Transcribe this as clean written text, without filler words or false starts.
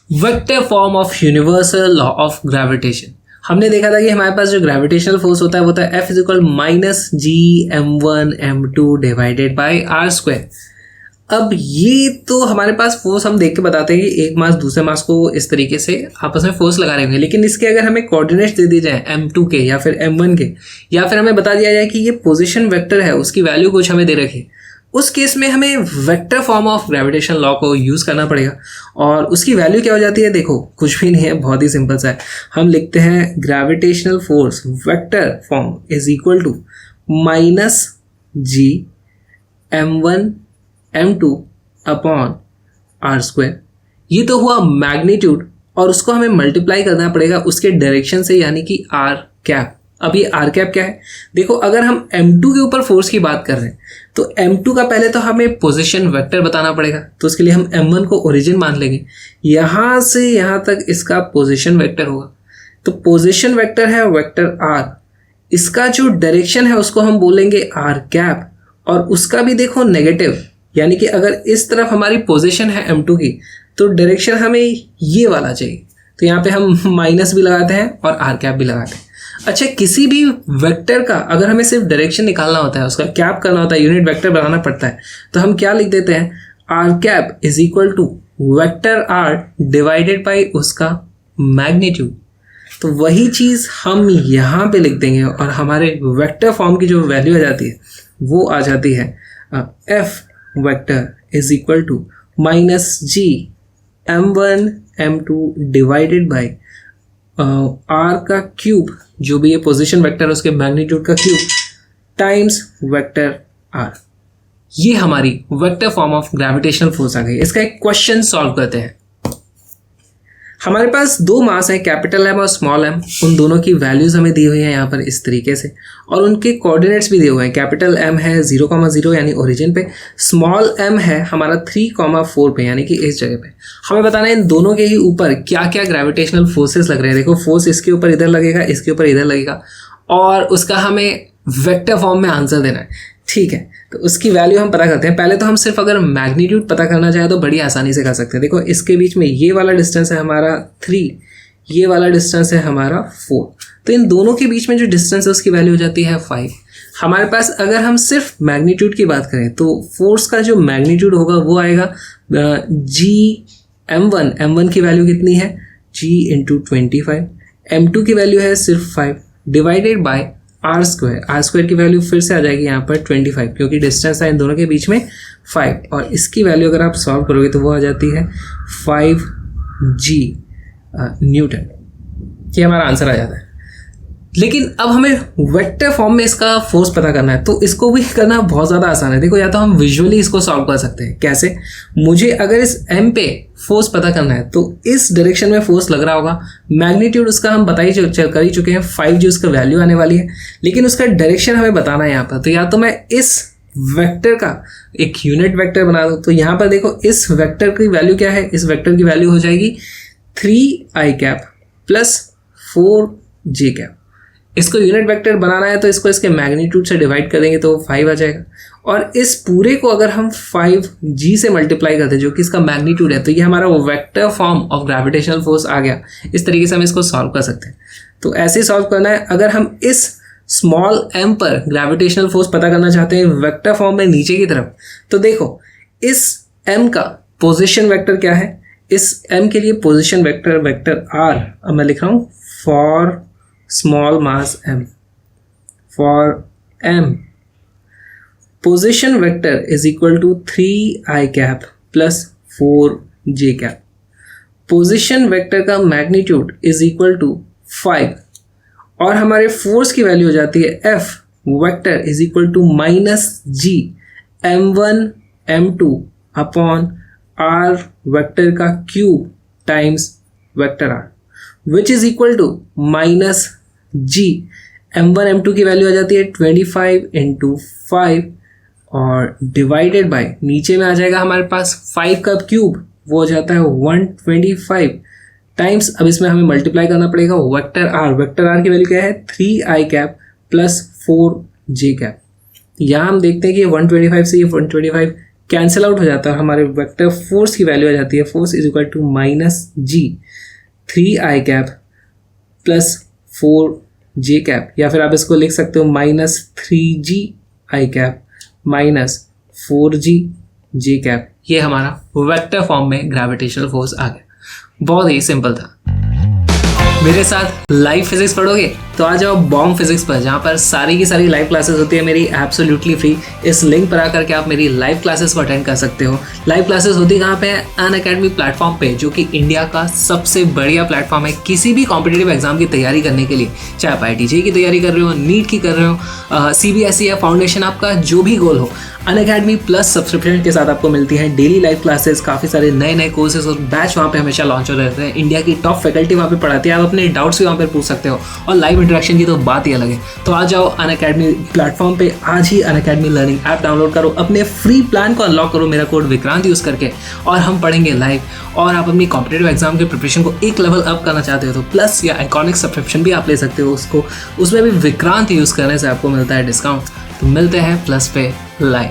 Vector form of universal law of gravitation. हमने देखा था कि हमारे पास जो ग्रेविटेशनल फोर्स होता है वो होता है F is minus G m1 m2 divided by r square. अब ये तो हमारे पास फोर्स हम देख के बताते हैं कि एक मास दूसरे मास को इस तरीके से आपस में फोर्स लगा रहे होंगे, लेकिन इसके अगर हमें कोऑर्डिनेट्स दे दिए जाए m2 के या फिर m1 के, या फिर हमें बता दिया जाए कि ये पोजीशन वेक्टर है, उसकी वैल्यू कुछ हमें दे रखी, उस केस में हमें vector form of gravitation law को यूज़ करना पड़ेगा। और उसकी वैल्यू क्या हो जाती है, देखो कुछ भी नहीं है, बहुत ही सिंपल सा है। हम लिखते हैं gravitational force vector form is equal to minus G m1 m2 upon r square. ये तो हुआ मैग्नीट्यूड, और उसको हमें मल्टीप्लाई करना पड़ेगा उसके डायरेक्शन से, यानी कि आर कैप। अब ये आर कैप क्या है, देखो अगर हम m2 के ऊपर फोर्स की बात कर रहे हैं तो m2 का पहले तो हमें पोजीशन वेक्टर बताना पड़ेगा, तो उसके लिए हम m1 को ओरिजिन मान लेंगे, यहाँ से यहाँ तक इसका पोजीशन वेक्टर होगा। तो पोजीशन वेक्टर है वेक्टर r, इसका जो डायरेक्शन है उसको हम बोलेंगे आर कैप, और उसका भी देखो नेगेटिव, यानी कि अगर इस तरफ हमारी पोजीशन है m2 की तो डायरेक्शन हमें ये वाला चाहिए, तो यहाँ पे हम माइनस भी लगाते हैं और आर कैप भी लगाते हैं। अच्छा, किसी भी वेक्टर का अगर हमें सिर्फ डायरेक्शन निकालना होता है, उसका कैप करना होता है, यूनिट वेक्टर बनाना पड़ता है, तो हम क्या लिख देते हैं, r cap is equal to vector r divided by उसका मैग्नीट्यूड। तो वही चीज़ हम यहाँ पे लिख देंगे और हमारे वेक्टर फॉर्म की जो वैल्यू आ जाती है वो आ जाती है F vector is equal to minus G m1 m2 divided by r का क्यूब, जो भी ये पोजीशन वेक्टर है उसके मैग्नीट्यूड का क्यूब, टाइम्स वेक्टर आर। ये हमारी vector form of gravitational force आ गई। इसका एक क्वेश्चन सॉल्व करते हैं। हमारे पास दो मास है, कैपिटल एम और स्मॉल एम, उन दोनों की वैल्यूज हमें दी हुई है यहाँ पर इस तरीके से, और उनके कोऑर्डिनेट्स भी दिए हुए हैं। कैपिटल एम है 0,0 यानी ओरिजिन पे, स्मॉल एम है हमारा 3,4 पे यानी कि इस जगह पे। हमें बताना है इन दोनों के ही ऊपर क्या क्या ग्रेविटेशनल फोर्सेस लग रहे हैं। देखो फोर्स इसके ऊपर इधर लगेगा, इसके ऊपर इधर लगेगा, और उसका हमें वेक्टर फॉर्म में आंसर देना है। ठीक है, तो उसकी वैल्यू हम पता करते हैं। पहले तो हम सिर्फ अगर मैग्नीट्यूड पता करना चाहें तो बड़ी आसानी से कर सकते हैं। देखो इसके बीच में ये वाला डिस्टेंस है हमारा 3, ये वाला डिस्टेंस है हमारा 4, तो इन दोनों के बीच में जो डिस्टेंस है उसकी वैल्यू हो जाती है 5। हमारे पास अगर हम सिर्फ मैग्नीट्यूड की बात करें तो फोर्स का जो मैग्नीट्यूड होगा वो आएगा जी m1 की वैल्यू कितनी है, g इंटू 25, m2 की वैल्यू है सिर्फ 5 डिवाइडेड बाय आर स्क्वायर की वैल्यू फिर से आ जाएगी यहाँ पर 25, क्योंकि डिस्टेंस है इन दोनों के बीच में 5, और इसकी वैल्यू अगर आप सॉल्व करोगे तो वो आ जाती है 5g न्यूटन। ये हमारा आंसर आ जाता है। लेकिन अब हमें वेक्टर फॉर्म में इसका फोर्स पता करना है, तो इसको भी करना बहुत ज़्यादा आसान है। देखो या तो हम विजुअली इसको सॉल्व कर सकते हैं। कैसे, मुझे अगर इस m पे फोर्स पता करना है तो इस डायरेक्शन में फोर्स लग रहा होगा, मैग्नीट्यूड उसका हम कर ही चुके हैं 5 जो उसका वैल्यू आने वाली है, लेकिन उसका डायरेक्शन हमें बताना है यहाँ पर। तो या तो मैं इस वेक्टर का एक यूनिट वेक्टर बना दूँ, तो यहाँ पर देखो इस वेक्टर की वैल्यू क्या है, इस वेक्टर की वैल्यू हो जाएगी 3i cap plus 4j cap. इसको यूनिट वेक्टर बनाना है तो इसको इसके मैग्नीट्यूड से डिवाइड कर देंगे तो 5 आ जाएगा, और इस पूरे को अगर हम 5g से मल्टीप्लाई करते हैं जो कि इसका मैग्नीट्यूड है, तो ये हमारा वो vector form of gravitational force आ गया। इस तरीके से हम इसको सॉल्व कर सकते हैं। तो ऐसे ही सॉल्व करना है। अगर हम इस स्मॉल m पर ग्रेविटेशनल फोर्स पता करना चाहते हैं वेक्टर फॉर्म में नीचे की तरफ, तो देखो इस m का पोजिशन वेक्टर क्या है, इस m के लिए पोजिशन वेक्टर r, अब मैं लिख रहा हूँ for small mass m, for m position vector is equal to 3i cap plus 4j cap। position vector का magnitude is equal to 5, और हमारे फोर्स की वैल्यू हो जाती है f vector is equal to minus g m1 m2 upon r vector का cube times vector r, which is equal to minus g m1 m2 की value आ जाती है 25 इंटू 5 और डिवाइडेड बाय, नीचे में आ जाएगा हमारे पास 5 का क्यूब, वो हो जाता है 125 टाइम्स, अब इसमें हमें मल्टीप्लाई करना पड़ेगा वेक्टर आर की वैल्यू क्या है 3i cap plus 4j cap. यहाँ हम देखते हैं कि 125 से ये 125 कैंसिल आउट हो जाता है और हमारे वेक्टर फोर्स की वैल्यू आ जाती है, force is equal to minus G 3i cap plus 4j cap, या फिर आप इसको लिख सकते हो minus 3gi cap minus 4gj cap. ये हमारा वेक्टर फॉर्म में ग्रेविटेशनल फोर्स आ गया। बहुत ही सिंपल था। मेरे साथ लाइव फिजिक्स पढ़ोगे तो आ जाओ बॉम्ब फिजिक्स पर, जहाँ पर सारी की सारी लाइव क्लासेस होती है मेरी एब्सोल्युटली फ्री। इस लिंक पर आकर के आप मेरी लाइव क्लासेस को अटेंड कर सकते हो। लाइव क्लासेस होती कहाँ पे है? अनअकैडमी प्लेटफॉर्म पे, जो कि इंडिया का सबसे बढ़िया प्लेटफॉर्म है किसी भी कॉम्पिटेटिव एग्जाम की तैयारी करने के लिए। चाहे आप IIT की तैयारी कर रहे हो, नीट की कर रहे हो, CBSE या फाउंडेशन, आपका जो भी गोल हो, अनअकैडमी प्लस सब्सक्रिप्शन के साथ आपको मिलती हैं डेली लाइव क्लासेस, काफ़ी सारे नए नए कोर्सेज और बैच वहाँ पे हमेशा लॉन्च हो रहते हैं। इंडिया की टॉप फैकल्टी वहाँ पे पढ़ाती है, आप अपने डाउट्स भी वहाँ पे पूछ सकते हो और लाइव इंटरेक्शन की तो बात ही अलग है। तो आ जाओ अनअकैडमी प्लेटफॉर्म पे, आज ही अनअकैडमी लर्निंग ऐप डाउनलोड करो, अपने फ्री प्लान को अनलॉक करो मेरा कोड विक्रांत यूज़ करके, और हम पढ़ेंगे लाइव। और आप अपनी कॉम्पिटेटिव एग्जाम के प्रिपरेशन को एक लेवल अप करना चाहते हो तो प्लस या आइकॉनिक सब्सक्रिप्शन भी आप ले सकते हो, उसमें भी विक्रांत यूज़ करने से आपको मिलता है डिस्काउंट। तो मिलते हैं प्लस पे लाइव।